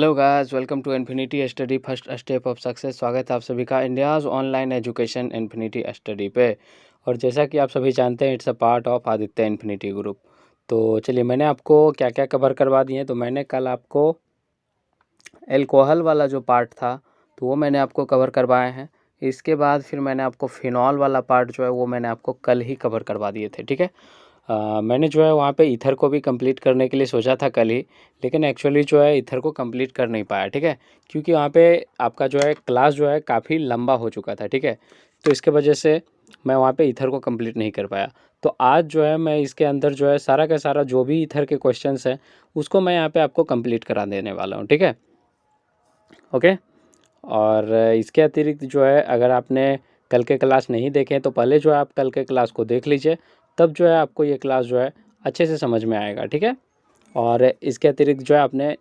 Hello guys, welcome to infinity study first step of success. स्वागत है आप सभी का India's online education infinity study पे। और जैसा कि आप सभी जानते हैं, it's a part of Aditya infinity group. तो चलिए, मैंने आपको क्या क्या कवर करवा दिए। तो मैंने कल आपको एल्कोहल वाला जो पार्ट था तो वो मैंने आपको कवर करवाए हैं। इसके बाद फिर मैंने आपको फिनॉल वाला पार्ट जो है वो मैंने आपको कल ही कवर करवा दिए थे, ठीक है। मैंने जो है वहाँ पे ईथर को भी कंप्लीट करने के लिए सोचा था कल ही, लेकिन एक्चुअली जो है ईथर को कंप्लीट कर नहीं पाया, ठीक है। क्योंकि वहाँ पे आपका जो है क्लास जो है काफ़ी लंबा हो चुका था, ठीक है। तो इसके वजह से मैं वहाँ पे ईथर को कंप्लीट नहीं कर पाया। तो आज जो है मैं इसके अंदर जो है सारा का सारा जो भी ईथर के क्वेश्चंस हैं उसको मैं यहाँ पे आपको कंप्लीट करा देने वाला हूँ, ठीक है। ओके। और इसके अतिरिक्त जो है, अगर आपने कल के क्लास नहीं देखे तो पहले जो है आप कल के क्लास को देख लीजिए, तब जो है आपको ये क्लास जो है अच्छे से समझ में आएगा, ठीक है। और इसके अतिरिक्त जो है आपने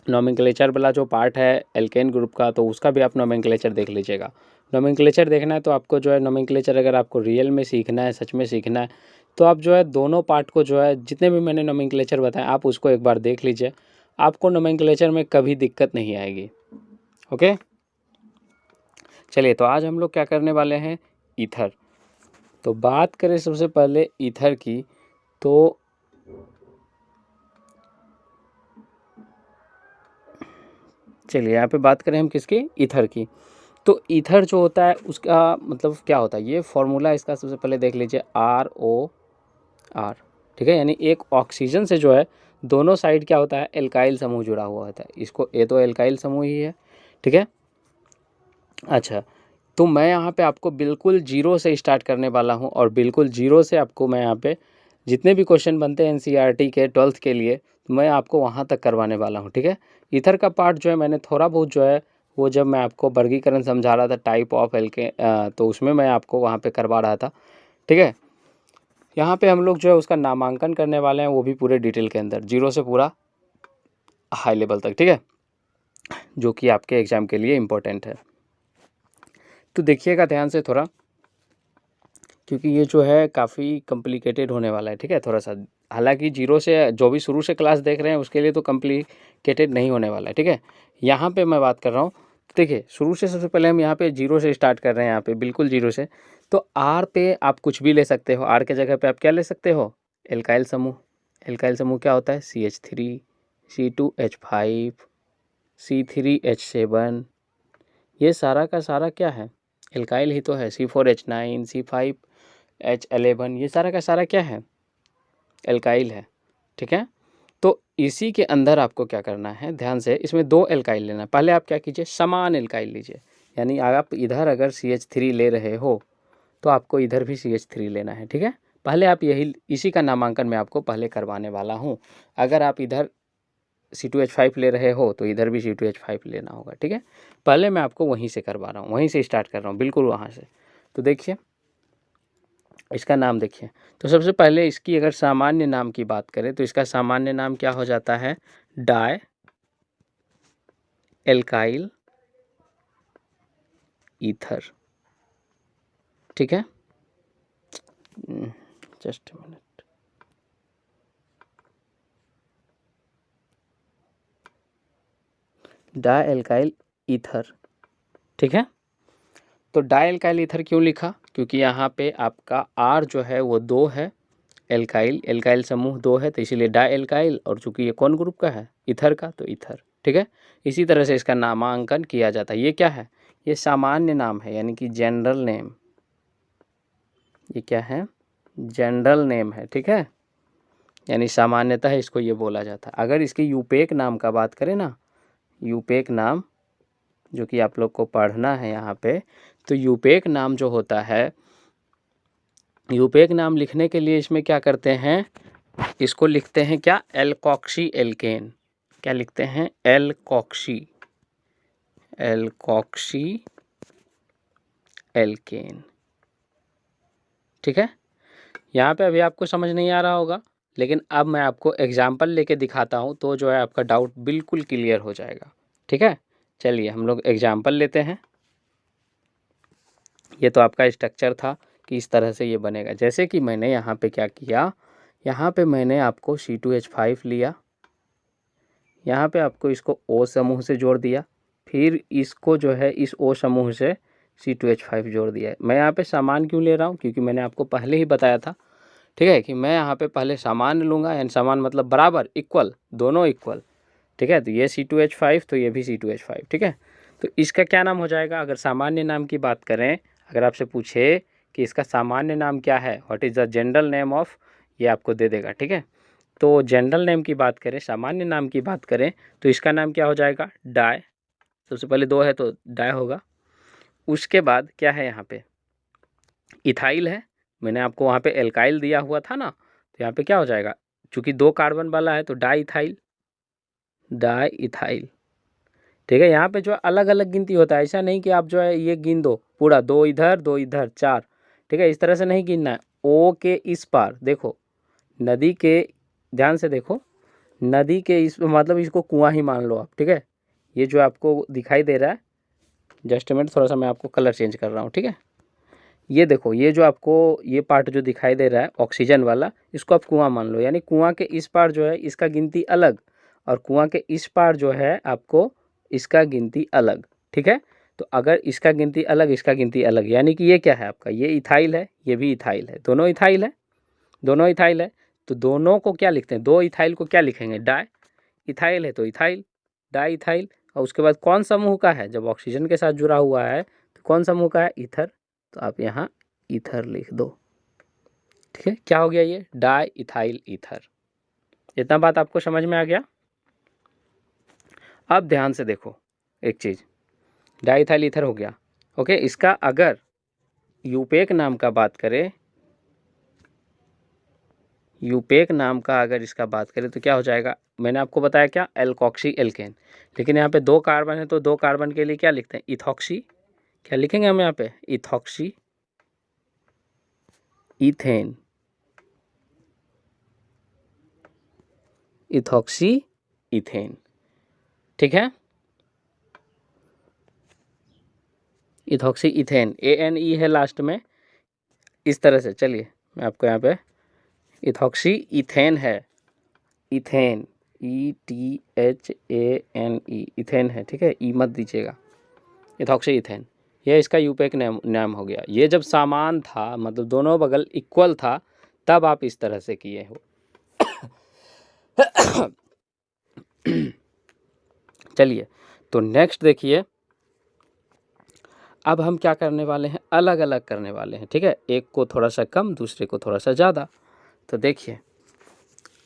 नोमेनक्लेचर वाला जो पार्ट है एल्केन ग्रुप का, तो उसका भी आप नोमेनक्लेचर देख लीजिएगा। नोमेनक्लेचर देखना है तो आपको जो है नोमेनक्लेचर अगर आपको रियल में सीखना है, सच में सीखना है, तो आप जो है दोनों पार्ट को जो है जितने भी मैंने नोमेनक्लेचर बताए आप उसको एक बार देख लीजिए। आपको नोमेनक्लेचर में कभी दिक्कत नहीं आएगी। ओके, चलिए तो आज हम लोग क्या करने वाले हैं, ईथर। तो बात करें सबसे पहले ईथर की, तो चलिए यहाँ पे बात करें हम किसकी, ईथर की। तो ईथर जो होता है उसका मतलब क्या होता है, ये फॉर्मूला इसका सबसे पहले देख लीजिए, ROR, ठीक है। यानी एक ऑक्सीजन से जो है दोनों साइड क्या होता है, एल्काइल समूह जुड़ा हुआ होता है। इसको ये तो एल्काइल समूह ही है, ठीक है। अच्छा, तो मैं यहाँ पे आपको बिल्कुल जीरो से स्टार्ट करने वाला हूँ और बिल्कुल जीरो से आपको मैं यहाँ पे जितने भी क्वेश्चन बनते हैं एनसीईआरटी के 12th के लिए, तो मैं आपको वहाँ तक करवाने वाला हूँ, ठीक है। ईथर का पार्ट जो है मैंने थोड़ा बहुत जो है वो जब मैं आपको वर्गीकरण समझा रहा था टाइप ऑफ एल्के, तो उसमें मैं आपको वहाँ पे करवा रहा था, ठीक है। यहाँ पे हम लोग जो है उसका नामांकन करने वाले हैं, वो भी पूरे डिटेल के अंदर, जीरो से पूरा हाई लेवल तक, ठीक है, जो कि आपके एग्ज़ाम के लिए इम्पोर्टेंट है। तो देखिएगा ध्यान से थोड़ा, क्योंकि ये जो है काफ़ी कॉम्प्लिकेटेड होने वाला है, ठीक है, थोड़ा सा। हालांकि जीरो से जो भी शुरू से क्लास देख रहे हैं उसके लिए तो कॉम्प्लिकेटेड नहीं होने वाला है, ठीक है। यहाँ पे मैं बात कर रहा हूँ, देखिए शुरू से सबसे पहले हम यहाँ पे जीरो से स्टार्ट कर रहे हैं, यहाँ पे बिल्कुल जीरो से। तो आर पे आप कुछ भी ले सकते हो, आर के जगह पे आप क्या ले सकते हो, एल्काइल समूह। एल्काइल समूह क्या होता है, CH3, C2H5, C3H7, ये सारा का सारा क्या है, एल्काइल ही तो है। C4H9, C5H11, ये सारा का सारा क्या है, एल्काइल है, ठीक है। तो इसी के अंदर आपको क्या करना है, ध्यान से, इसमें दो एल्काइल लेना है। पहले आप क्या कीजिए, समान एल्काइल लीजिए। यानी आप इधर अगर CH3 ले रहे हो तो आपको इधर भी CH3 लेना है, ठीक है। पहले आप यही इसी का नामांकन मैं आपको पहले करवाने वाला हूँ। अगर आप इधर C2H5 ले रहे हो तो इधर भी C2H5 लेना होगा, ठीक है। पहले मैं आपको वहीं से करवा रहा हूँ, वहीं से स्टार्ट कर रहा हूँ, बिल्कुल वहाँ से। तो देखिए इसका नाम देखिए। तो सबसे पहले इसकी अगर सामान्य नाम की बात करें तो इसका सामान्य नाम क्या हो जाता है, डाई एल्काइल ईथर, ठीक है। Just minute, di alkyl ether, ठीक है। तो डाई एल्काइल ईथर क्यों लिखा, क्योंकि यहाँ पे आपका R जो है वो 2 है, एल्काइल, एल्काइल समूह 2 है, तो इसीलिए डाई एल्काइल। और चूंकि ये कौन ग्रुप का है, ईथर का, तो ईथर, ठीक है। इसी तरह से इसका नामांकन किया जाता है। ये क्या है, ये सामान्य नाम है, यानी कि जनरल नेम। ये क्या है, जनरल नेम है, ठीक है। यानी सामान्यतः इसको ये बोला जाता है। अगर इसके यूपेक नाम का बात करें ना, यूपेक नाम जो कि आप लोग को पढ़ना है यहाँ पे, तो यूपेक नाम जो होता है, यूपेक नाम लिखने के लिए इसमें क्या करते हैं, इसको लिखते हैं क्या, एल्कोक्सी एल्केन। क्या लिखते हैं, एल्कोक्सी एल्केन, ठीक है। यहाँ पे अभी आपको समझ नहीं आ रहा होगा, लेकिन अब मैं आपको एग्जाम्पल लेके दिखाता हूँ तो जो है आपका डाउट बिल्कुल क्लियर हो जाएगा, ठीक है। चलिए हम लोग एग्जाम्पल लेते हैं। ये तो आपका स्ट्रक्चर था कि इस तरह से ये बनेगा। जैसे कि मैंने यहाँ पे क्या किया, यहाँ पे मैंने आपको C2H5 लिया, यहाँ पे आपको इसको O समूह से जोड़ दिया, फिर इसको जो है इस O समूह से C2H5 जोड़ दिया है। मैं यहाँ पे सामान क्यों ले रहा हूँ, क्योंकि मैंने आपको पहले ही बताया था, ठीक है, कि मैं यहाँ पे पहले सामान्य लूँगा, यानी सामान मतलब बराबर, इक्वल, दोनों इक्वल, ठीक है। तो ये C2H5 तो ये भी C2H5, ठीक है। तो इसका क्या नाम हो जाएगा, अगर सामान्य नाम की बात करें, अगर आपसे पूछे कि इसका सामान्य नाम क्या है, what is the general name of, ये आपको दे देगा, ठीक है। तो जनरल नेम की बात करें, सामान्य नाम की बात करें, तो इसका नाम क्या हो जाएगा, डाई। सबसे पहले 2 है तो डाई होगा। उसके बाद क्या है, यहाँ पे इथाइल है, मैंने आपको वहाँ पे एल्काइल दिया हुआ था ना, तो यहाँ पे क्या हो जाएगा, चूँकि 2 कार्बन वाला है तो डाई इथाइल, डाई इथाइल, ठीक है। यहाँ पे जो अलग अलग गिनती होता है, ऐसा नहीं कि आप जो है ये गिन दो पूरा, 2 इधर 2 इधर 4, ठीक है, इस तरह से नहीं गिनना है। ओ के इस पार देखो, नदी के, ध्यान से देखो, नदी के इस, मतलब इसको कुआं ही मान लो आप, ठीक है। ये जो आपको दिखाई दे रहा है, जस्ट मिनट, थोड़ा सा मैं आपको कलर चेंज कर रहा हूँ, ठीक है। ये देखो, ये जो आपको ये पार्ट जो दिखाई दे रहा है ऑक्सीजन वाला, इसको आप कुआं मान लो, यानी कुआं के इस पार जो है इसका गिनती अलग, और कुआं के इस पार जो है आपको इसका गिनती अलग, ठीक है। तो अगर इसका गिनती अलग, इसका गिनती अलग, यानी कि ये क्या है आपका, ये इथाइल है, ये भी इथाइल है, दोनों इथाइल है, दोनों इथाइल है। तो दोनों को क्या लिखते हैं, 2 इथाइल को क्या लिखेंगे, डाई इथाइल है तो इथाइल, डाई इथाइल। और उसके बाद कौन समूह का है, जब ऑक्सीजन के साथ जुड़ा हुआ है तो कौन समूह का है, ईथर, तो आप यहाँ ईथर लिख दो, ठीक है। क्या हो गया, ये डाई इथाइल ईथर। इतना बात आपको समझ में आ गया। अब ध्यान से देखो एक चीज़, डाई इथाइल ईथर हो गया, ओके। इसका अगर यूपेक नाम का बात करें, यूपेक नाम का अगर इसका बात करें तो क्या हो जाएगा, मैंने आपको बताया क्या, एल्कोक्सी एल्केन, लेकिन यहाँ पे 2 कार्बन है तो 2 कार्बन के लिए क्या लिखते हैं, इथॉक्सी, क्या लिखेंगे हम यहाँ पे, इथॉक्सी इथेन, इथॉक्सी इथेन, ठीक है, इथॉक्सी इथेन, ANE है लास्ट में, इस तरह से। चलिए मैं आपको यहाँ पे, इथॉक्सी इथेन है, इथेन ETHANE, इथेन है, ठीक है, ई मत दीजिएगा, इथॉक्सी इथेन, यह इसका यूपेक नाम हो गया। ये जब सामान था, मतलब दोनों बगल इक्वल था, तब आप इस तरह से किए हो। चलिए, तो नेक्स्ट देखिए, अब हम क्या करने वाले हैं, अलग अलग करने वाले हैं, ठीक है, एक को थोड़ा सा कम, दूसरे को थोड़ा सा ज़्यादा। तो देखिए,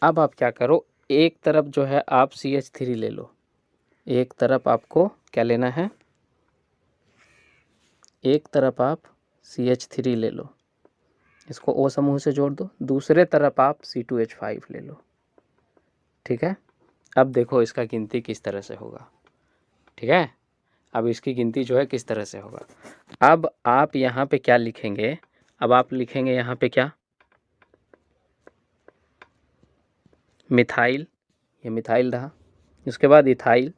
अब आप क्या करो, एक तरफ जो है आप CH3 ले लो, एक तरफ आपको क्या लेना है, एक तरफ आप CH3 ले लो, इसको O समूह से जोड़ दो, दूसरे तरफ आप C2H5 ले लो, ठीक है। अब देखो इसका गिनती किस तरह से होगा, ठीक है, अब इसकी गिनती जो है किस तरह से होगा। अब आप यहाँ पे क्या लिखेंगे, अब आप लिखेंगे यहाँ पे क्या, मिथाइल, ये मिथाइल रहा, उसके बाद इथाइल,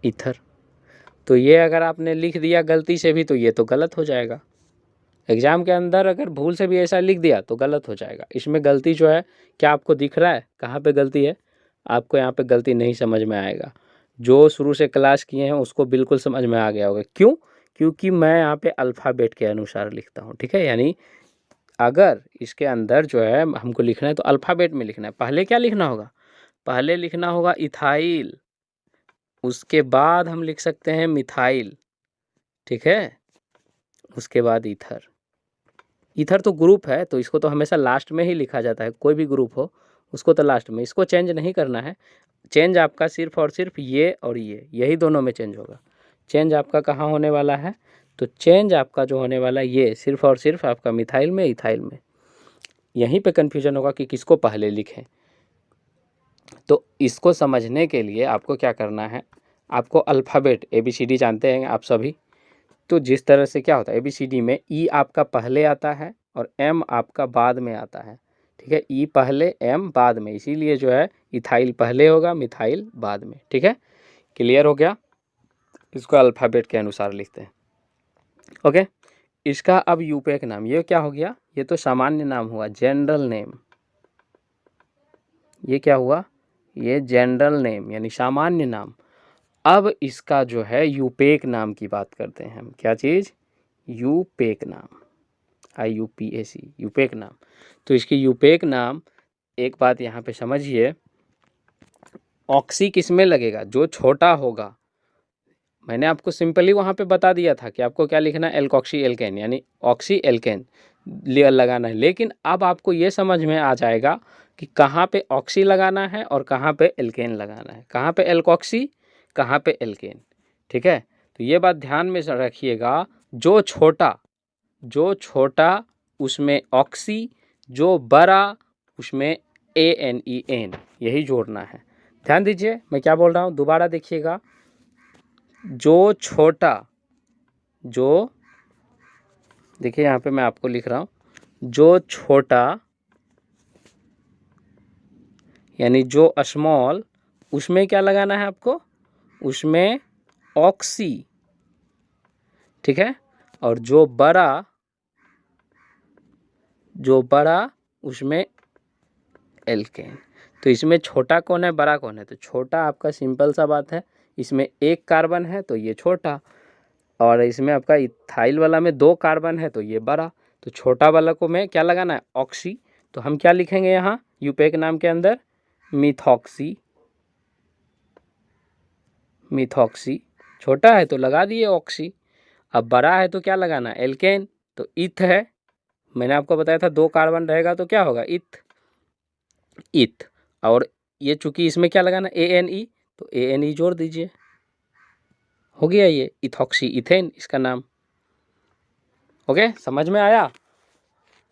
ईथर। तो ये अगर आपने लिख दिया गलती से भी तो ये तो गलत हो जाएगा, एग्ज़ाम के अंदर अगर भूल से भी ऐसा लिख दिया तो गलत हो जाएगा। इसमें गलती जो है, क्या आपको दिख रहा है कहाँ पे गलती है, आपको यहाँ पे गलती नहीं समझ में आएगा। जो शुरू से क्लास किए हैं उसको बिल्कुल समझ में आ गया होगा, क्यों, क्योंकि मैं यहाँ पे अल्फ़ाबेट के अनुसार लिखता हूँ, ठीक है। यानी अगर इसके अंदर जो है हमको लिखना है तो अल्फ़ाबेट में लिखना है। पहले क्या लिखना होगा, पहले लिखना होगा इथाइल, उसके बाद हम लिख सकते हैं मिथाइल, ठीक है, उसके बाद ईथर। ईथर तो ग्रुप है तो इसको तो हमेशा लास्ट में ही लिखा जाता है, कोई भी ग्रुप हो उसको तो लास्ट में, इसको चेंज नहीं करना है। चेंज आपका सिर्फ और सिर्फ ये और ये, यही दोनों में चेंज होगा। चेंज आपका कहाँ होने वाला है, तो चेंज आपका जो होने वाला है ये सिर्फ और सिर्फ आपका मिथाइल में, इथाइल में। यहीं पे कन्फ्यूजन होगा कि किसको पहले लिखें। तो इसको समझने के लिए आपको क्या करना है, आपको अल्फ़ाबेट ABCD जानते हैं आप सभी, तो जिस तरह से क्या होता है ABCD में E आपका पहले आता है और M आपका बाद में आता है, ठीक है, E पहले M बाद में, इसीलिए जो है इथाइल पहले होगा, मिथाइल बाद में, ठीक है। क्लियर हो गया, इसको अल्फ़ाबेट के अनुसार लिखते हैं, ओके। इसका अब यूपेक नाम, ये क्या हो गया, ये तो सामान्य नाम हुआ, जनरल नेम। ये क्या हुआ, ये जनरल नेम यानी सामान्य नाम। अब इसका जो है यूपेक नाम की बात करते हैं हम। क्या चीज़, यूपेक नाम, IUPAC, यूपेक नाम। तो इसकी यूपेक नाम, एक बात यहाँ पे समझिए, ऑक्सी किस में लगेगा, जो छोटा होगा। मैंने आपको सिंपली वहाँ पे बता दिया था कि आपको क्या लिखना है, एल्कोक्सी एल्केन यानी ऑक्सी एल्केन लगाना है। लेकिन अब आपको ये समझ में आ जाएगा कि कहाँ पे ऑक्सी लगाना है और कहाँ पे एल्केन लगाना है, कहाँ पे एल्कोक्सी, कहाँ पे एल्केन। ठीक है, तो ये बात ध्यान में रखिएगा, जो छोटा उसमें ऑक्सी, जो बड़ा उसमें ANEN, यही जोड़ना है। ध्यान दीजिए मैं क्या बोल रहा हूँ, दोबारा देखिएगा। जो छोटा, जो देखिए यहाँ पे मैं आपको लिख रहा हूँ, जो छोटा यानी जो स्मॉल, उसमें क्या लगाना है आपको, उसमें ऑक्सी। ठीक है, और जो बड़ा उसमें एल्केन। तो इसमें छोटा कौन है, बड़ा कौन है, तो छोटा आपका सिंपल सा बात है, इसमें एक कार्बन है तो ये छोटा, और इसमें आपका इथाइल वाला में 2 कार्बन है तो ये बड़ा। तो छोटा वाला को में क्या लगाना है, ऑक्सी। तो हम क्या लिखेंगे यहाँ यूपेक नाम के अंदर, मिथॉक्सी। छोटा है तो लगा दिए ऑक्सी, अब बड़ा है तो क्या लगाना, एल्केन। तो इथ है, मैंने आपको बताया था 2 कार्बन रहेगा तो क्या होगा, इथ। और ये चूंकि इसमें क्या लगाना, ANE, तो ANE जोड़ दीजिए, हो गया ये इथॉक्सी इथेन इसका नाम। ओके, समझ में आया,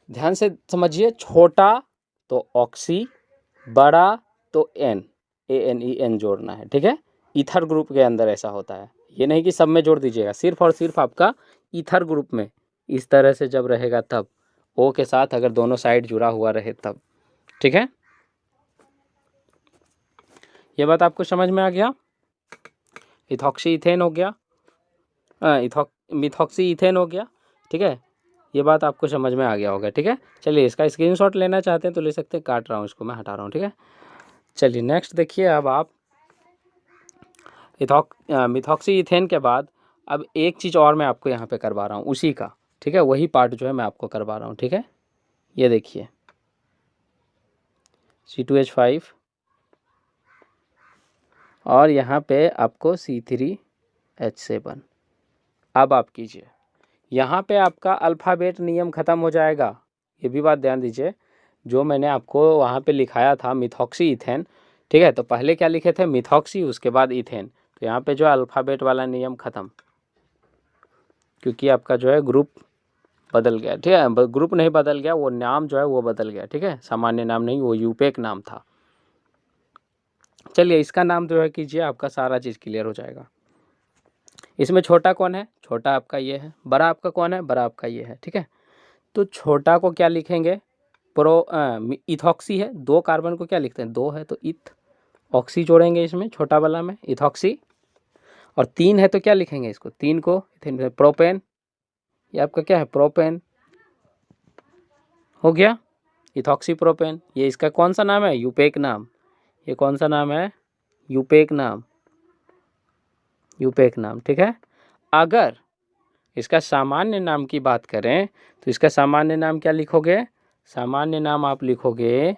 ध्यान से समझिए। छोटा तो ऑक्सी, बड़ा तो ANEN जोड़ना है। ठीक है, ईथर ग्रुप के अंदर ऐसा होता है, ये नहीं कि सब में जोड़ दीजिएगा, सिर्फ और सिर्फ आपका ईथर ग्रुप में इस तरह से जब रहेगा तब, O के साथ अगर दोनों साइड जुड़ा हुआ रहे तब। ठीक है, ये बात आपको समझ में आ गया। इथॉक्सी इथेन हो गया, मिथॉक्सी इथेन हो गया। ठीक है, ये बात आपको समझ में आ गया होगा। ठीक है, चलिए इसका स्क्रीनशॉट लेना चाहते हैं तो ले सकते हैं, काट रहा हूँ इसको, मैं हटा रहा हूँ। ठीक है, चलिए नेक्स्ट देखिए। अब आप मिथॉक्सी इथेन के बाद अब एक चीज़ और मैं आपको यहाँ पे करवा रहा हूँ उसी का। ठीक है, वही पार्ट जो है मैं आपको करवा रहा हूँ। ठीक है, ये देखिए C2H5 और यहाँ पे आपको C3H7। अब आप कीजिए, यहाँ पे आपका अल्फ़ाबेट नियम ख़त्म हो जाएगा। ये भी बात ध्यान दीजिए, जो मैंने आपको वहाँ पे लिखाया था मिथॉक्सी इथेन। ठीक है, तो पहले क्या लिखे थे, मिथॉक्सी, उसके बाद इथेन। तो यहाँ पे जो अल्फ़ाबेट वाला नियम ख़त्म, क्योंकि आपका जो है ग्रुप बदल गया। ठीक है, ग्रुप नहीं बदल गया, वो नाम जो है वो बदल गया। ठीक है, सामान्य नाम नहीं, वो यूपेक नाम था। चलिए इसका नाम जो है कीजिए, आपका सारा चीज़ क्लियर हो जाएगा। इसमें छोटा कौन है, छोटा आपका ये है, बड़ा आपका कौन है, बड़ा आपका ये है। ठीक है, तो छोटा को क्या लिखेंगे, इथॉक्सी है, 2 कार्बन को क्या लिखते हैं, 2 है तो इथ, ऑक्सी जोड़ेंगे इसमें छोटा वाला में, इथॉक्सी। और 3 है तो क्या लिखेंगे इसको, 3 को प्रोपेन, ये आपका क्या है, प्रोपेन हो गया, इथॉक्सी प्रोपेन। ये इसका कौन सा नाम है, यूपेक नाम। ये कौन सा नाम है, यूपेक नाम, यूपेक नाम। ठीक है, अगर इसका सामान्य नाम की बात करें तो इसका सामान्य नाम क्या लिखोगे, सामान्य नाम आप लिखोगे,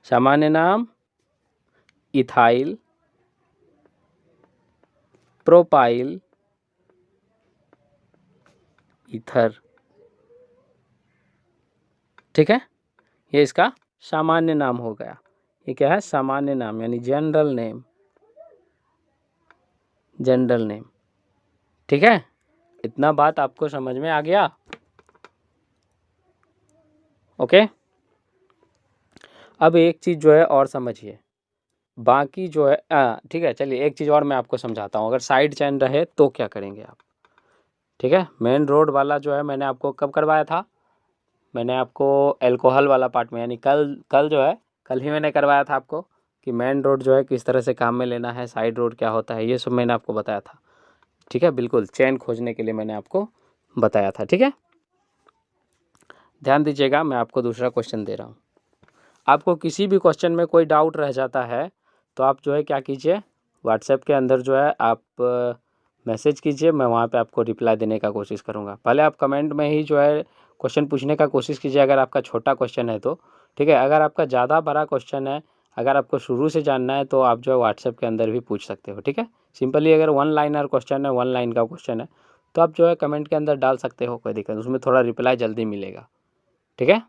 सामान्य नाम इथाइल प्रोपाइल ईथर। ठीक है, ये इसका सामान्य नाम हो गया। ये क्या है, सामान्य नाम यानी जनरल नेम, जनरल नेम। ठीक है, इतना बात आपको समझ में आ गया। ओके, अब एक चीज़ जो है और समझिए, बाकी जो है ठीक है, चलिए एक चीज़ और मैं आपको समझाता हूँ। अगर साइड चेन रहे तो क्या करेंगे आप। ठीक है, मेन रोड वाला जो है मैंने आपको कब करवाया था, मैंने आपको एल्कोहल वाला पार्ट में, यानी कल जो है, कल ही मैंने करवाया था आपको कि मेन रोड जो है किस तरह से काम में लेना है, साइड रोड क्या होता है, ये सब मैंने आपको बताया था। ठीक है, बिल्कुल चेन खोजने के लिए मैंने आपको बताया था। ठीक है, ध्यान दीजिएगा, मैं आपको दूसरा क्वेश्चन दे रहा हूँ। आपको किसी भी क्वेश्चन में कोई डाउट रह जाता है तो आप जो है क्या कीजिए, व्हाट्सएप के अंदर जो है आप मैसेज कीजिए, मैं वहाँ पे आपको रिप्लाई देने का कोशिश करूँगा। पहले आप कमेंट में ही जो है क्वेश्चन पूछने का कोशिश कीजिए, अगर आपका छोटा क्वेश्चन है तो। ठीक है, अगर आपका ज़्यादा बड़ा क्वेश्चन है, अगर आपको शुरू से जानना है तो आप जो है व्हाट्सएप के अंदर भी पूछ सकते हो। ठीक है, सिंपली अगर 1 लाइनर क्वेश्चन है, 1 लाइन का क्वेश्चन है, तो आप जो है कमेंट के अंदर डाल सकते हो, कोई दिक्कत, उसमें थोड़ा रिप्लाई जल्दी मिलेगा। ठीक है,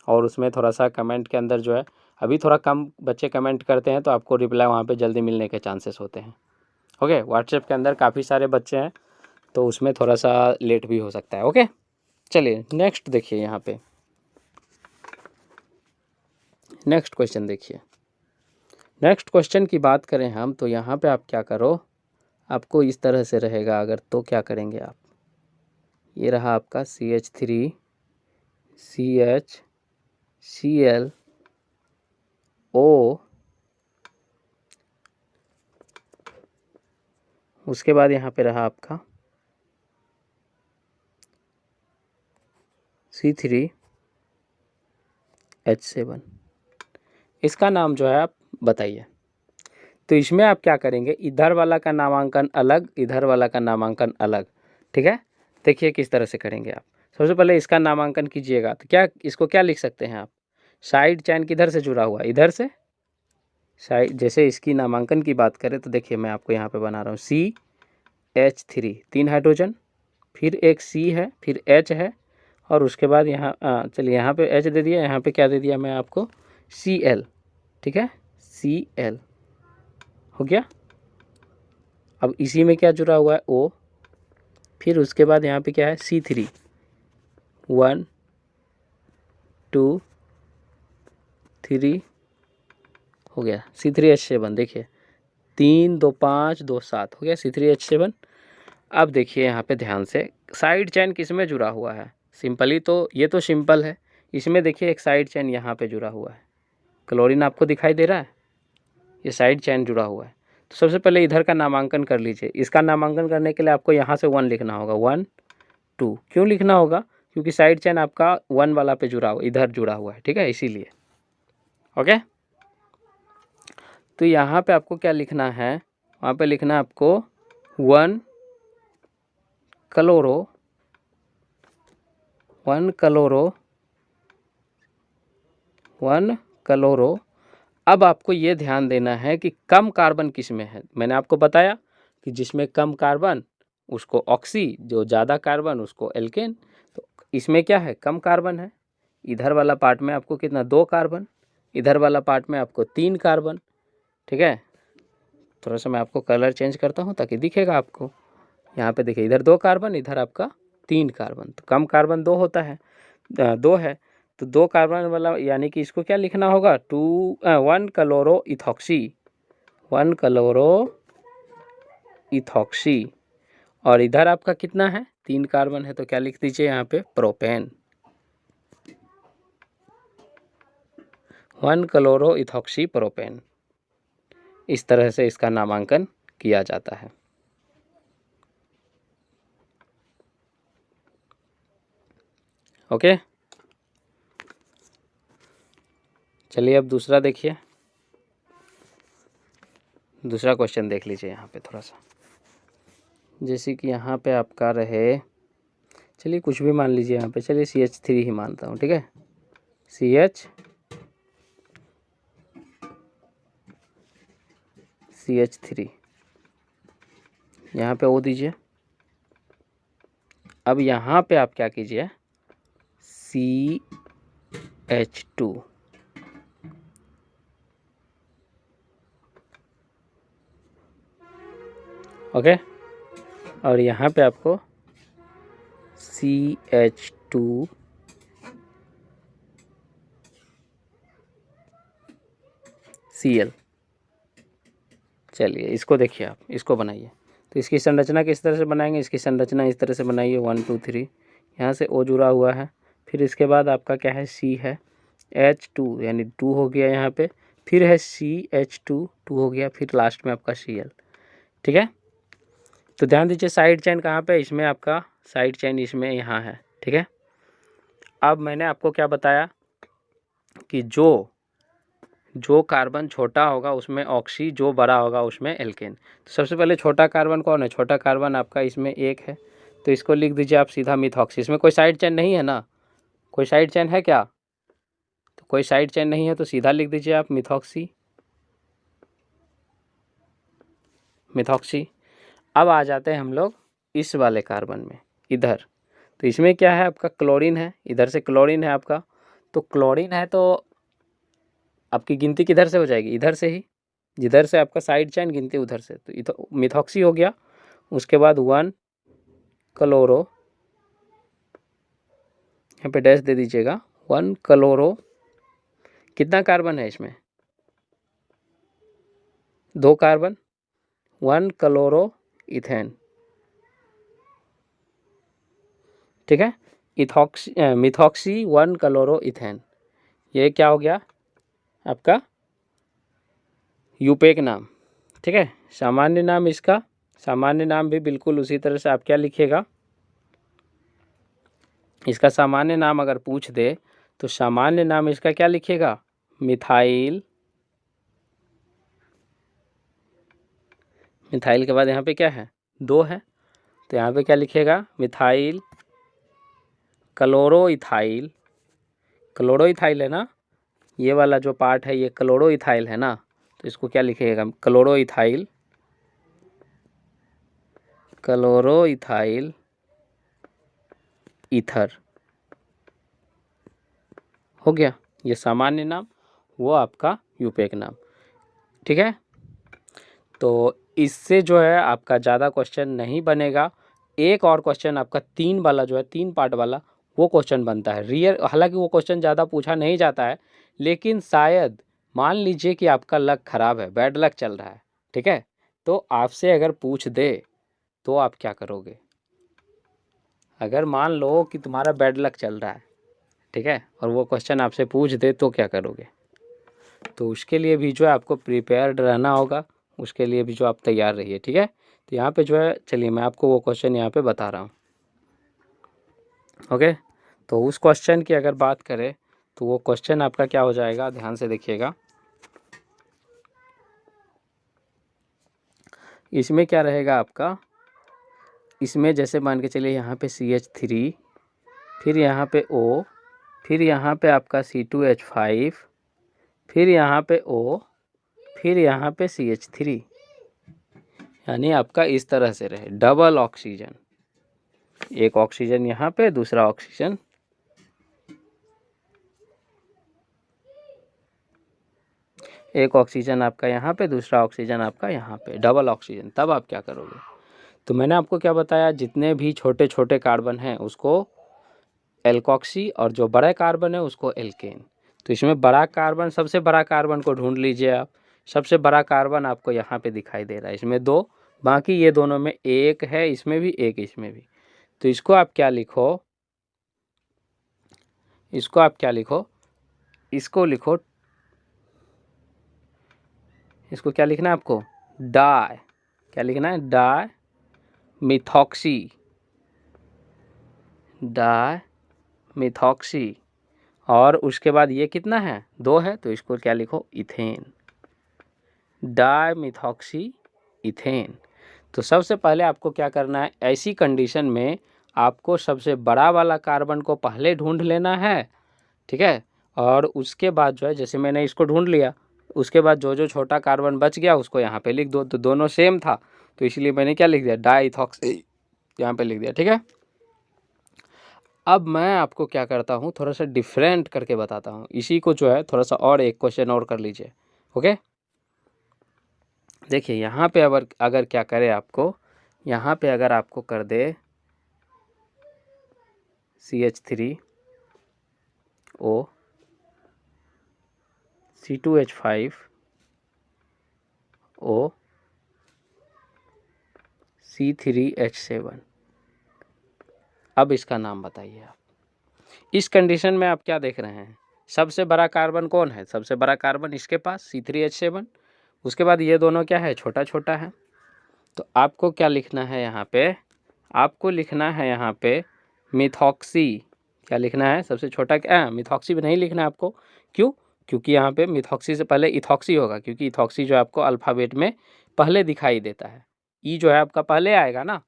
और उसमें थोड़ा सा कमेंट के अंदर जो है, अभी थोड़ा कम बच्चे कमेंट करते हैं तो आपको रिप्लाई वहाँ पे जल्दी मिलने के चांसेस होते हैं। ओके, व्हाट्सएप के अंदर काफ़ी सारे बच्चे हैं तो उसमें थोड़ा सा लेट भी हो सकता है। ओके, चलिए नेक्स्ट देखिए, यहाँ पे नेक्स्ट क्वेश्चन देखिए। नेक्स्ट क्वेश्चन की बात करें हम तो यहाँ पे आप क्या करो, आपको इस तरह से रहेगा अगर, तो क्या करेंगे आप, ये रहा आपका CH3 CH Cl O, उसके बाद यहाँ पे रहा आपका C3H7। इसका नाम जो है आप बताइए। तो इसमें आप क्या करेंगे, इधर वाला का नामांकन अलग, इधर वाला का नामांकन अलग। ठीक है, देखिए किस तरह से करेंगे आप। सबसे पहले इसका नामांकन कीजिएगा तो क्या, इसको क्या लिख सकते हैं आप, साइड चैन किधर से जुड़ा हुआ है, इधर से साइड। जैसे इसकी नामांकन की बात करें तो देखिए मैं आपको यहाँ पे बना रहा हूँ CH3, 3 हाइड्रोजन, फिर एक C है, फिर H है, और उसके बाद यहाँ चलिए यहाँ पे H दे दिया, यहाँ पे क्या दे दिया मैं आपको, Cl। ठीक है, Cl हो गया। अब इसी में क्या जुड़ा हुआ है, O, फिर उसके बाद यहाँ पे क्या है, C3, 1 2 3 हो गया, C3H7। देखिए 3 2 5 2 7 हो गया C3H7। अब देखिए यहाँ पे ध्यान से, साइड चैन किस में जुड़ा हुआ है, सिंपली तो ये तो सिंपल है, इसमें देखिए एक साइड चैन यहाँ पे जुड़ा हुआ है, क्लोरीन आपको दिखाई दे रहा है, ये साइड चैन जुड़ा हुआ है। तो सबसे पहले इधर का नामांकन कर लीजिए। इसका नामांकन करने के लिए आपको यहाँ से 1 लिखना होगा, 1 2। क्यों लिखना होगा, क्योंकि साइड चैन आपका 1 वाला पे जुड़ा हुआ, इधर जुड़ा हुआ है। ठीक है, इसीलिए। ओके, तो यहाँ पे आपको क्या लिखना है, वहाँ पे लिखना है आपको 1 क्लोरो 1 क्लोरो। अब आपको ये ध्यान देना है कि कम कार्बन किस में है। मैंने आपको बताया कि जिसमें कम कार्बन उसको ऑक्सी, जो ज़्यादा कार्बन उसको एल्केन। तो इसमें क्या है, कम कार्बन है। इधर वाला पार्ट में आपको कितना, 2 कार्बन, इधर वाला पार्ट में आपको 3 कार्बन। ठीक है, थोड़ा सा मैं आपको कलर चेंज करता हूँ ताकि दिखेगा आपको। यहाँ पे देखिए, इधर 2 कार्बन, इधर आपका 3 कार्बन, तो कम कार्बन 2 होता है, 2 है, तो 2 कार्बन वाला, यानी कि इसको क्या लिखना होगा, 1 क्लोरो इथॉक्सी, 1 क्लोरो इथॉक्सी। और इधर आपका कितना है, 3 कार्बन है, तो क्या लिख दीजिए यहाँ पे, प्रोपेन, 1 क्लोरो इथॉक्सी प्रोपेन। इस तरह से इसका नामांकन किया जाता है। ओके, चलिए अब दूसरा देखिए, दूसरा क्वेश्चन देख लीजिए यहाँ पे थोड़ा सा। जैसे कि यहाँ पे आपका रहे, चलिए कुछ भी मान लीजिए यहाँ पे, चलिए CH3 ही मानता हूँ। ठीक है, CH3, यहाँ पे O दीजिए। अब यहाँ पे आप क्या कीजिए, CH2, ओके, और यहाँ पे आपको CH2 Cl। चलिए इसको देखिए, आप इसको बनाइए। तो इसकी संरचना किस तरह से बनाएंगे, इसकी संरचना इस तरह से बनाइए, 1 2 3, यहाँ से O जुड़ा हुआ है, फिर इसके बाद आपका क्या है, C है, H2 यानी 2 हो गया यहाँ पे, फिर है CH2 2 हो गया, फिर लास्ट में आपका Cl। ठीक है, तो ध्यान दीजिए साइड चेन कहाँ पे, इसमें आपका साइड चेन इसमें यहाँ है, ठीक है। अब मैंने आपको क्या बताया कि जो कार्बन छोटा होगा उसमें ऑक्सी, जो बड़ा होगा उसमें एल्केन। तो सबसे पहले छोटा कार्बन कौन है, छोटा कार्बन आपका इसमें एक है, तो इसको लिख दीजिए आप सीधा मिथॉक्सी। इसमें कोई साइड चेन नहीं है ना, कोई साइड चेन है क्या, तो कोई साइड चेन नहीं है तो सीधा लिख दीजिए आप मिथॉक्सी, मिथॉक्सी। अब आ जाते हैं हम लोग इस वाले कार्बन में इधर, तो इसमें क्या है आपका क्लोरीन है, इधर से क्लोरीन है आपका, तो क्लोरीन है तो आपकी गिनती किधर से हो जाएगी, इधर से ही, जिधर से आपका साइड चेन गिनती उधर से, तो इधर मिथॉक्सी हो गया। उसके बाद 1 क्लोरो, यहाँ पे डैश दे दीजिएगा, 1 क्लोरो, कितना कार्बन है इसमें, 2 कार्बन, 1 क्लोरो इथेन, ठीक है। मिथॉक्सी 1 क्लोरो इथेन, ये क्या हो गया आपका यूपेक नाम, ठीक है। सामान्य नाम इसका, सामान्य नाम भी बिल्कुल उसी तरह से आप क्या लिखिएगा, इसका सामान्य नाम अगर पूछ दे तो सामान्य नाम इसका क्या लिखिएगा, मिथाइल, मिथाइल के बाद यहाँ पे क्या है 2 है, तो यहाँ पे क्या लिखिएगा मिथाइल क्लोरोइथाइल, क्लोरोइथाइल है ना, ये वाला जो पार्ट है ये क्लोरोइथाइल है ना, तो इसको क्या लिखिएगा क्लोरोइथाइल, क्लोरोइथाइल ईथर, हो गया ये सामान्य नाम, वो आपका यूपेक नाम, ठीक है। तो इससे जो है आपका ज़्यादा क्वेश्चन नहीं बनेगा। एक और क्वेश्चन आपका 3 वाला जो है 3 पार्ट वाला वो क्वेश्चन बनता है रियल, हालांकि वो क्वेश्चन ज़्यादा पूछा नहीं जाता है, लेकिन शायद मान लीजिए कि आपका लक ख़राब है, बैड लक चल रहा है, ठीक है, तो आपसे अगर पूछ दे तो आप क्या करोगे, अगर मान लो कि तुम्हारा बैड लक चल रहा है, ठीक है, और वो क्वेश्चन आपसे पूछ दे तो क्या करोगे, तो उसके लिए भी जो है आपको प्रिपेयर्ड रहना होगा, उसके लिए भी जो आप तैयार रहिए, ठीक है। तो यहाँ पे जो है चलिए मैं आपको वो क्वेश्चन यहाँ पे बता रहा हूँ, ओके। तो उस क्वेश्चन की अगर बात करें तो वो क्वेश्चन आपका क्या हो जाएगा, ध्यान से देखिएगा। इसमें क्या रहेगा आपका, इसमें जैसे मान के चलिए यहाँ पे CH3, फिर यहाँ पे O, फिर यहाँ पे आपका C2H5, फिर यहाँ पे O, फिर यहाँ पे CH3, यानी आपका इस तरह से रहे डबल ऑक्सीजन, एक ऑक्सीजन यहाँ पे, दूसरा ऑक्सीजन, एक ऑक्सीजन आपका यहाँ पे, दूसरा ऑक्सीजन आपका यहाँ पे, डबल ऑक्सीजन। तब आप क्या करोगे, तो मैंने आपको क्या बताया, जितने भी छोटे छोटे कार्बन हैं उसको एल्कोक्सी, और जो बड़ा कार्बन है उसको एल्केन। तो इसमें बड़ा कार्बन, सबसे बड़ा कार्बन को ढूंढ लीजिए आप, सबसे बड़ा कार्बन आपको यहाँ पे दिखाई दे रहा है, इसमें 2, बाकी ये दोनों में एक है, इसमें भी एक, इसमें भी। तो इसको आप क्या लिखो, इसको आप क्या लिखो, इसको लिखो, इसको क्या लिखना है आपको, डाई, क्या लिखना है, डाई मिथॉक्सी, डाई मिथॉक्सी। और उसके बाद ये कितना है 2 है, तो इसको क्या लिखो इथेन, डाई मिथॉक्सी इथेन। तो सबसे पहले आपको क्या करना है, ऐसी कंडीशन में आपको सबसे बड़ा वाला कार्बन को पहले ढूंढ लेना है, ठीक है, और उसके बाद जो है जैसे मैंने इसको ढूंढ लिया, उसके बाद जो जो छोटा कार्बन बच गया उसको यहाँ पे लिख दो, तो दोनों सेम था तो इसलिए मैंने क्या लिख दिया, डाइथॉक्सी यहाँ पे लिख दिया, ठीक है। अब मैं आपको क्या करता हूँ, थोड़ा सा डिफरेंट करके बताता हूँ, इसी को जो है थोड़ा सा और एक क्वेश्चन और कर लीजिए, ओके। देखिए यहाँ पे अगर क्या करे आपको, यहाँ पे अगर आपको कर दे CH3O, C2H5O, C3H7, अब इसका नाम बताइए आप। इस कंडीशन में आप क्या देख रहे हैं, सबसे बड़ा कार्बन कौन है, सबसे बड़ा कार्बन इसके पास C3H7, उसके बाद ये दोनों क्या है, छोटा छोटा है, तो आपको क्या लिखना है यहाँ पे, आपको लिखना है यहाँ पे मिथॉक्सी। क्या लिखना है, सबसे छोटा क्या, मिथॉक्सी भी नहीं लिखना है आपको। क्यों? क्योंकि यहाँ पे मिथॉक्सी से पहले इथॉक्सी होगा, क्योंकि इथॉक्सी जो है आपको अल्फ़ाबेट में पहले दिखाई देता है। ई जो है आपका पहले आएगा ना,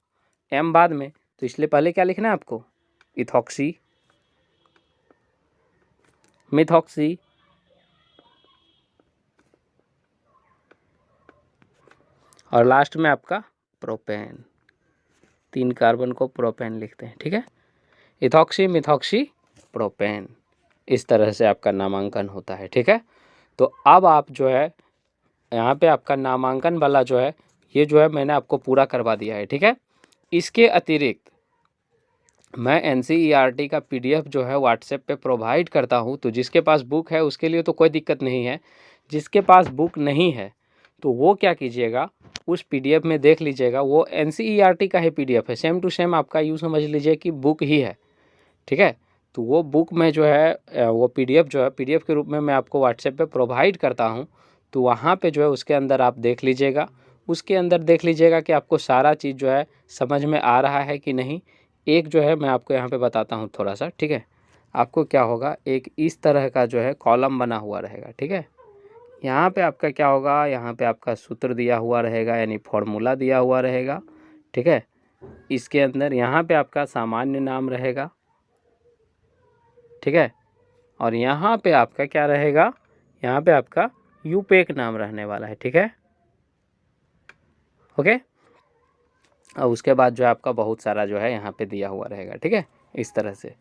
एम बाद में, तो इसलिए पहले क्या लिखना है आपको, इथॉक्सी, मिथॉक्सी। और लास्ट में आपका प्रोपेन, 3 कार्बन को प्रोपेन लिखते हैं, ठीक है। इथॉक्सी, मिथॉक्सी, प्रोपेन, इस तरह से आपका नामांकन होता है, ठीक है। तो अब आप जो है यहाँ पे आपका नामांकन वाला जो है, ये जो है मैंने आपको पूरा करवा दिया है, ठीक है। इसके अतिरिक्त मैं NCERT का PDF जो है व्हाट्सएप पे प्रोवाइड करता हूँ। तो जिसके पास बुक है उसके लिए तो कोई दिक्कत नहीं है, जिसके पास बुक नहीं है तो वो क्या कीजिएगा, उस PDF में देख लीजिएगा, वो NCERT का ही PDF है, सेम टू सेम आपका, यूँ समझ लीजिए कि बुक ही है, ठीक है। तो वो बुक में जो है वो PDF जो है PDF के रूप में मैं आपको व्हाट्सएप पे प्रोवाइड करता हूँ। तो वहाँ पे जो है उसके अंदर आप देख लीजिएगा, उसके अंदर देख लीजिएगा कि आपको सारा चीज़ जो है समझ में आ रहा है कि नहीं। एक जो है मैं आपको यहाँ पे बताता हूँ थोड़ा सा, ठीक है। आपको क्या होगा, एक इस तरह का जो है कॉलम बना हुआ रहेगा, ठीक है। यहाँ पे आपका क्या होगा, यहाँ पे आपका सूत्र दिया हुआ रहेगा, यानी फॉर्मूला दिया हुआ रहेगा, ठीक है। इसके अंदर यहाँ पे आपका सामान्य नाम रहेगा, ठीक है। और यहाँ पे आपका क्या रहेगा, यहाँ पे आपका यूपेक नाम रहने वाला है, ठीक है, ओके। और उसके बाद जो है आपका बहुत सारा जो है यहाँ पे दिया हुआ रहेगा, ठीक है, इस तरह से।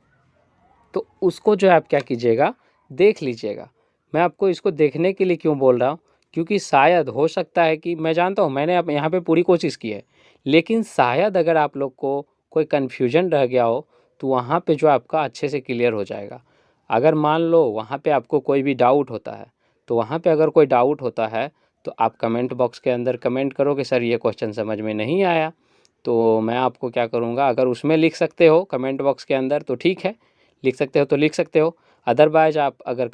तो उसको जो है आप क्या कीजिएगा, देख लीजिएगा। मैं आपको इसको देखने के लिए क्यों बोल रहा हूँ, क्योंकि शायद हो सकता है कि, मैं जानता हूँ मैंने अब यहाँ पे पूरी कोशिश की है, लेकिन शायद अगर आप लोग को कोई कन्फ्यूजन रह गया हो तो वहाँ पे जो आपका अच्छे से क्लियर हो जाएगा। अगर मान लो वहाँ पे आपको कोई भी डाउट होता है, तो वहाँ पे अगर कोई डाउट होता है तो आप कमेंट बॉक्स के अंदर कमेंट करो कि सर ये क्वेश्चन समझ में नहीं आया। तो मैं आपको क्या करूँगा, अगर उसमें लिख सकते हो कमेंट बॉक्स के अंदर तो ठीक है, लिख सकते हो तो लिख सकते हो। अदरवाइज आप अगर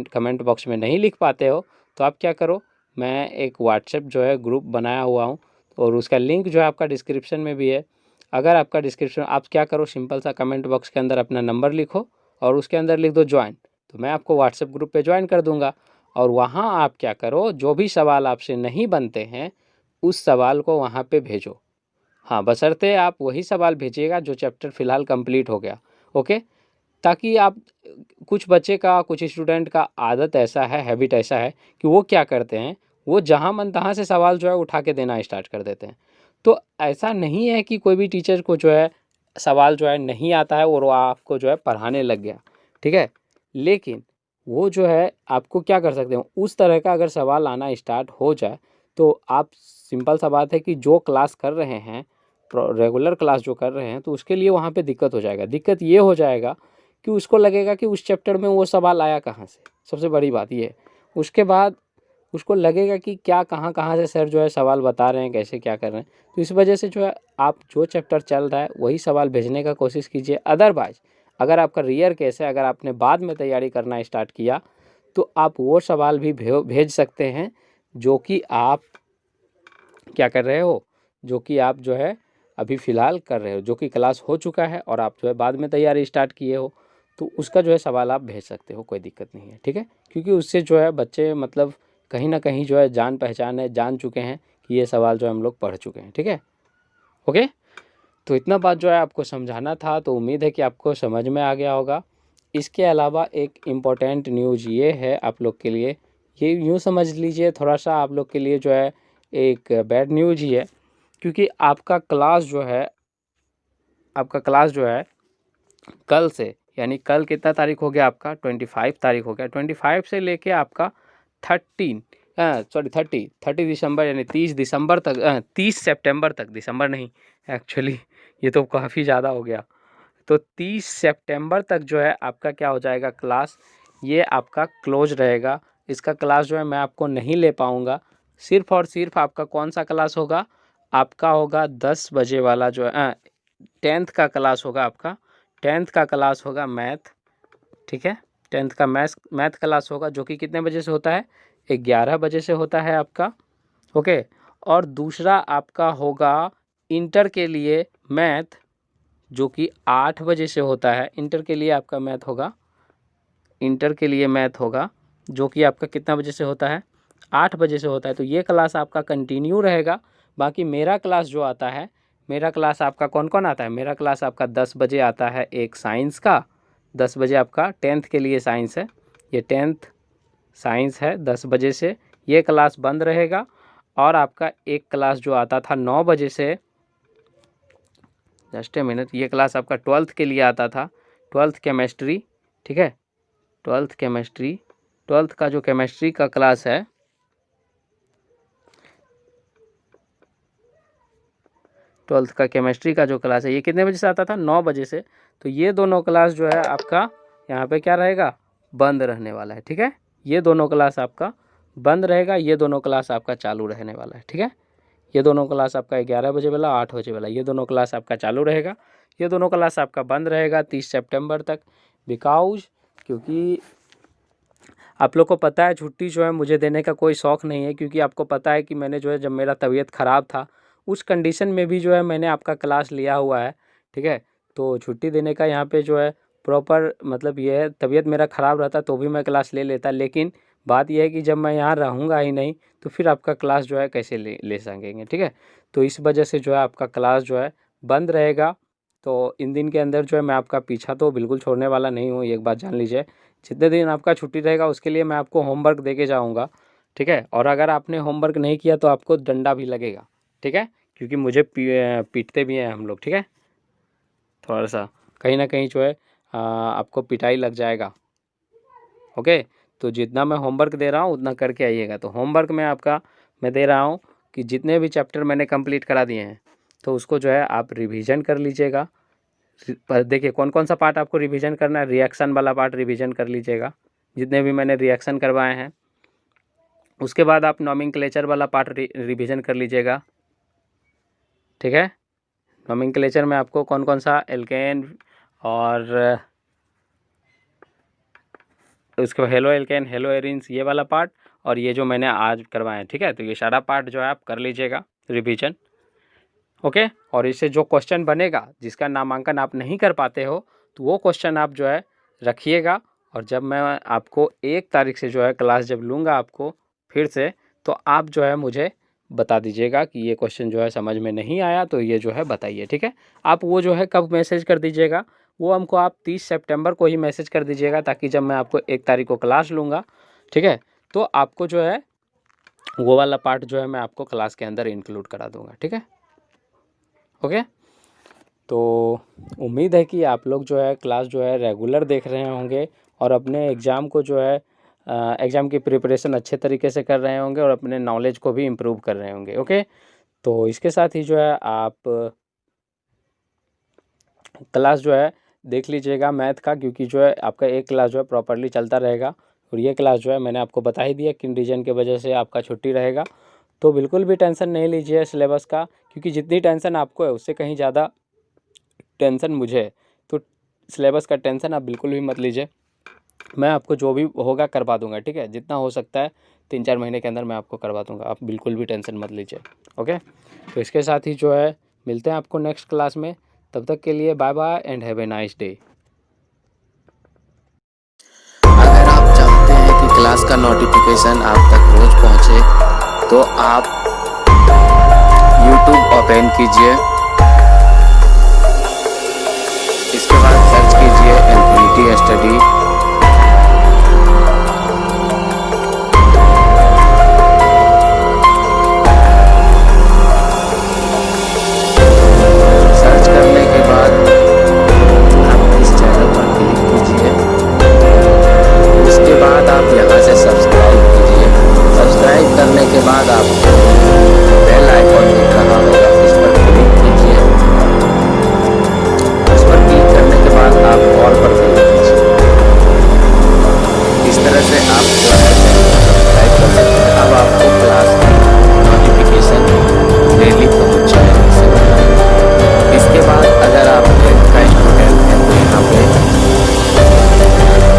कमेंट बॉक्स में नहीं लिख पाते हो तो आप क्या करो, मैं एक व्हाट्सएप जो है ग्रुप बनाया हुआ हूँ और उसका लिंक जो है आपका डिस्क्रिप्शन में भी है। अगर आपका डिस्क्रिप्शन, आप क्या करो, सिंपल सा कमेंट बॉक्स के अंदर अपना नंबर लिखो और उसके अंदर लिख दो ज्वाइन, तो मैं आपको व्हाट्सएप ग्रुप पे ज्वाइन कर दूंगा। और वहाँ आप क्या करो, जो भी सवाल आपसे नहीं बनते हैं उस सवाल को वहाँ पे भेजो। हाँ, बशर्ते आप वही सवाल भेजिएगा जो चैप्टर फ़िलहाल कंप्लीट हो गया, ओके। ताकि आप, कुछ बच्चे का, कुछ स्टूडेंट का आदत ऐसा है, हैबिट ऐसा है कि वो क्या करते हैं, वो जहाँ मन तहाँ से सवाल जो है उठा के देना स्टार्ट कर देते हैं। तो ऐसा नहीं है कि कोई भी टीचर को जो है सवाल जो है नहीं आता है और वो आपको जो है पढ़ाने लग गया, ठीक है। लेकिन वो जो है आपको क्या कर सकते हो, उस तरह का अगर सवाल आना स्टार्ट हो जाए तो आप, सिंपल सा बात है कि जो क्लास कर रहे हैं, रेगुलर क्लास जो कर रहे हैं, तो उसके लिए वहाँ पे दिक्कत हो जाएगा। दिक्कत ये हो जाएगा कि उसको लगेगा कि उस चैप्टर में वो सवाल आया कहाँ से, सबसे बड़ी बात ये है। उसके बाद उसको लगेगा कि क्या, कहाँ कहाँ से सर जो है सवाल बता रहे हैं, कैसे क्या कर रहे हैं। तो इस वजह से जो है आप जो चैप्टर चल रहा है वही सवाल भेजने का कोशिश कीजिए। अदरवाइज अगर आपका रियर केस है, अगर आपने बाद में तैयारी करना स्टार्ट किया तो आप वो सवाल भी भेज सकते हैं जो कि आप क्या कर रहे हो, जो कि आप जो है अभी फ़िलहाल कर रहे हो, जो कि क्लास हो चुका है और आप जो है बाद में तैयारी स्टार्ट किए हो, तो उसका जो है सवाल आप भेज सकते हो, कोई दिक्कत नहीं है, ठीक है। क्योंकि उससे जो है बच्चे मतलब कहीं ना कहीं जो है जान पहचान है, जान चुके हैं कि ये सवाल जो है हम लोग पढ़ चुके हैं, ठीक है, ओके। तो इतना बात जो है आपको समझाना था, तो उम्मीद है कि आपको समझ में आ गया होगा। इसके अलावा एक इम्पॉर्टेंट न्यूज़ ये है आप लोग के लिए, ये यूँ समझ लीजिए थोड़ा सा आप लोग के लिए जो है एक बैड न्यूज़ ही है, क्योंकि आपका क्लास जो है, आपका क्लास जो है कल से, यानी कल कितना तारीख हो गया आपका, 25 तारीख हो गया, 25 से लेके आपका 30 दिसंबर, यानी 30 दिसंबर तक, 30 सितंबर तक, दिसंबर नहीं एक्चुअली, ये तो काफ़ी ज़्यादा हो गया। तो 30 सितंबर तक जो है आपका क्या हो जाएगा, क्लास ये आपका क्लोज रहेगा। इसका क्लास जो है मैं आपको नहीं ले पाऊँगा। सिर्फ़ और सिर्फ आपका कौन सा क्लास होगा, आपका होगा 10 बजे वाला जो है 10th का क्लास होगा आपका, 10th का क्लास होगा मैथ, ठीक है। 10th का मैथ क्लास होगा, जो कि कितने बजे से होता है, 11 बजे से होता है आपका, ओके। और दूसरा आपका होगा इंटर के लिए मैथ, जो कि 8 बजे से होता है। इंटर के लिए आपका मैथ होगा, इंटर के लिए मैथ होगा जो कि आपका कितना बजे से होता है, 8 बजे से होता है। तो ये क्लास आपका कंटिन्यू रहेगा। बाकी मेरा क्लास जो आता है, मेरा क्लास आपका कौन कौन आता है, मेरा क्लास आपका 10 बजे आता है एक साइंस का, 10 बजे आपका 10th के लिए साइंस है, ये 10th साइंस है 10 बजे से, ये क्लास बंद रहेगा। और आपका एक क्लास जो आता था 9 बजे से, जस्ट ए मिनट, ये क्लास आपका 12th के लिए आता था, 12th केमिस्ट्री, ठीक है, 12th केमिस्ट्री, 12th का जो केमिस्ट्री का क्लास है, 12th का केमिस्ट्री का जो क्लास है, ये कितने बजे से आता था, 9 बजे से। तो ये दोनों क्लास जो है आपका यहाँ पे क्या रहेगा, बंद रहने वाला है, ठीक है। ये दोनों क्लास आपका बंद रहेगा, ये दोनों क्लास आपका चालू रहने वाला है, ठीक है। ये दोनों क्लास आपका 11 बजे वाला, 8 बजे वाला, ये दोनों क्लास आपका चालू रहेगा, ये दोनों क्लास आपका बंद रहेगा 30 सितंबर तक। बिकॉज क्योंकि आप लोग को पता है छुट्टी जो है मुझे देने का कोई शौक़ नहीं है, क्योंकि आपको पता है कि मैंने जो है जब मेरा तबीयत ख़राब था उस कंडीशन में भी जो है मैंने आपका क्लास लिया हुआ है, ठीक है। तो छुट्टी देने का यहाँ पे जो है प्रॉपर मतलब ये है, तबीयत मेरा ख़राब रहता तो भी मैं क्लास ले लेता, लेकिन बात यह है कि जब मैं यहाँ रहूँगा ही नहीं तो फिर आपका क्लास जो है कैसे ले सकेंगे, ठीक है। तो इस वजह से जो है आपका क्लास जो है बंद रहेगा। तो इन दिन के अंदर जो है मैं आपका पीछा तो बिल्कुल छोड़ने वाला नहीं हूँ, एक बात जान लीजिए। जितने दिन आपका छुट्टी रहेगा उसके लिए मैं आपको होमवर्क दे के जाऊँगा, ठीक है। और अगर आपने होमवर्क नहीं किया तो आपको डंडा भी लगेगा, ठीक है, क्योंकि मुझे पीटते भी हैं हम लोग, ठीक है। थोड़ा सा कहीं ना कहीं जो है आपको पिटाई लग जाएगा, ओके। तो जितना मैं होमवर्क दे रहा हूँ उतना करके आइएगा। तो होमवर्क में आपका मैं दे रहा हूँ कि जितने भी चैप्टर मैंने कंप्लीट करा दिए हैं तो उसको जो है आप रिवीजन कर लीजिएगा। देखिए कौन कौन सा पार्ट आपको रिवीजन करना है, रिएक्शन वाला पार्ट रिवीजन कर लीजिएगा, जितने भी मैंने रिएक्शन करवाए हैं। उसके बाद आप नॉमेनक्लेचर वाला पार्ट रिवीजन कर लीजिएगा, ठीक है। नॉमेनक्लेचर में आपको कौन कौन सा एल्केन और उसके बाद हेलो एल्केन, हेलो एरिन्स, ये वाला पार्ट, और ये जो मैंने आज करवाए हैं, ठीक है। तो ये सारा पार्ट जो है आप कर लीजिएगा रिवीजन, ओके। और इससे जो क्वेश्चन बनेगा जिसका नामांकन आप नहीं कर पाते हो तो वो क्वेश्चन आप जो है रखिएगा। और जब मैं आपको 1 तारीख से जो है क्लास जब लूँगा आपको फिर से, तो आप जो है मुझे बता दीजिएगा कि ये क्वेश्चन जो है समझ में नहीं आया तो ये जो है बताइए, ठीक है। आप वो जो है कब मैसेज कर दीजिएगा, वो हमको आप 30 सितंबर को ही मैसेज कर दीजिएगा, ताकि जब मैं आपको 1 तारीख को क्लास लूँगा, ठीक है, तो आपको जो है वो वाला पार्ट जो है मैं आपको क्लास के अंदर इंक्लूड करा दूँगा, ठीक है, ओके। तो उम्मीद है कि आप लोग जो है क्लास जो है रेगुलर देख रहे होंगे और अपने एग्ज़ाम को जो है एग्ज़ाम की प्रिपरेशन अच्छे तरीके से कर रहे होंगे और अपने नॉलेज को भी इम्प्रूव कर रहे होंगे, ओके। तो इसके साथ ही जो है आप क्लास जो है देख लीजिएगा मैथ का, क्योंकि जो है आपका एक क्लास जो है प्रॉपरली चलता रहेगा। और ये क्लास जो है मैंने आपको बता ही दिया किन रीजन की वजह से आपका छुट्टी रहेगा। तो बिल्कुल भी टेंशन नहीं लीजिए सिलेबस का, क्योंकि जितनी टेंशन आपको है उससे कहीं ज़्यादा टेंशन मुझे है। तो सिलेबस का टेंशन आप बिल्कुल भी मत लीजिए, मैं आपको जो भी होगा करवा दूंगा, ठीक है। जितना हो सकता है 3-4 महीने के अंदर मैं आपको करवा दूंगा, आप बिल्कुल भी टेंशन मत लीजिए, ओके। तो इसके साथ ही जो है मिलते हैं आपको नेक्स्ट क्लास में, तब तक के लिए bye bye and have a nice day. अगर आप चाहते हैं कि क्लास का नोटिफिकेशन आप तक रोज पहुंचे तो आप YouTube ओपन कीजिए, इसके बाद सर्च कीजिए इन्फिनिटी स्टडी। सर्च करने के बाद आप इस चैनल पर क्लिक कीजिए, उसके बाद आप यहाँ से सब्सक्राइब कीजिए। सब्सक्राइब करने के बाद आपको बेल आइकॉन दिख रहा होगा, इस पर क्लिक कीजिए। इस पर क्लिक करने के बाद आप ऑल पर क्लिक कीजिए। इस तरह से आप सब्सक्राइब कर सकते हैं। अब आपको क्लास की नोटिफिकेशन डेली पहुँच जाएगी। इसके बाद अगर आप 10th का स्टूडेंट हैं तो यहाँ पे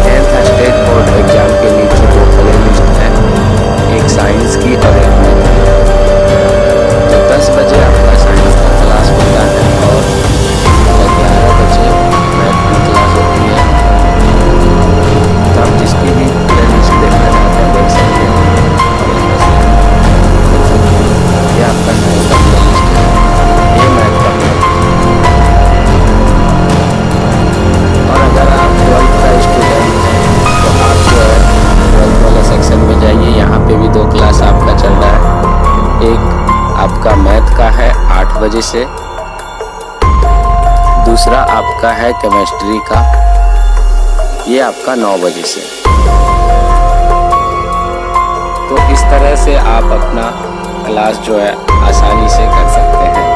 10th स्टेट बोर्ड एग्जाम के नीचे 2 प्ले लिस्ट है, एक साइंस की और एक मैथ की। मैथ का है 8 बजे से, दूसरा आपका है केमिस्ट्री का, ये आपका 9 बजे से। तो इस तरह से आप अपना क्लास जो है आसानी से कर सकते हैं।